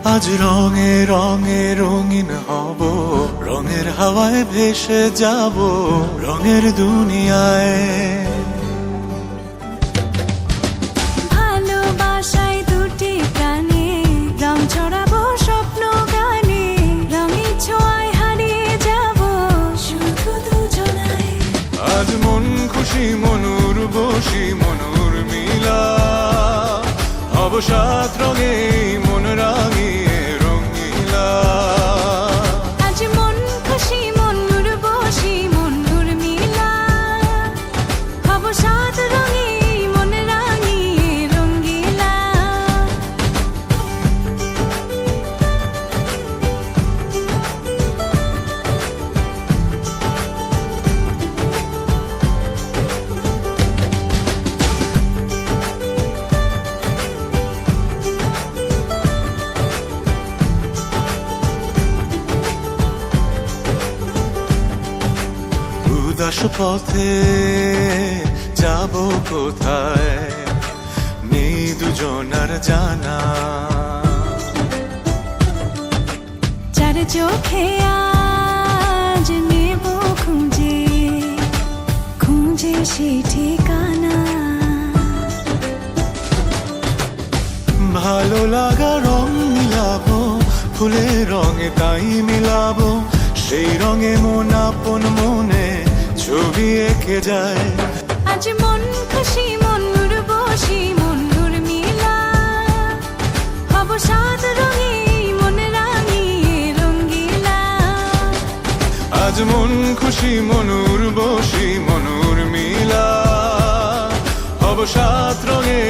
আজ রঙে রঙে রঙিন হব, রঙের হাওয়ায় ভেসে যাব রঙের দুনিয়ায়। ভালোবাসায় দুটি প্রাণে রং ছড়াবো স্বপ্ন গানে, রঙের ছোঁয়ায় হারিয়ে যাব শুধু দুজনায়। আজ মন খুশি মনুর বসি মনুর মিলা, হব সাত রঙে মন রাঙিয়ে রঙিলা। আজ মন খুশি মনুর বসি মনুর মিলা, হব সাত রঙে মন রাঙিয়ে রঙ্গিলা। উদাস পথে যাব কোথায় নেই দুজনার জানা, চার চোখে আজ নেব খুঁজে খুঁজে সে ঠিকানা। ভালো লাগা রং মিলাবো ফুলের রঙে তাই মিলাবো, সেই রঙে মন আপন মনে ছবি এঁকে যায়। আজ মন খুশি মনুর বসি মনুর মিলা, হব সাত রঙে মন রাঙিয়ে রঙ্গিলা। আজ মন খুশি মনুর বসি মনুর মিলা, হব সাত রঙে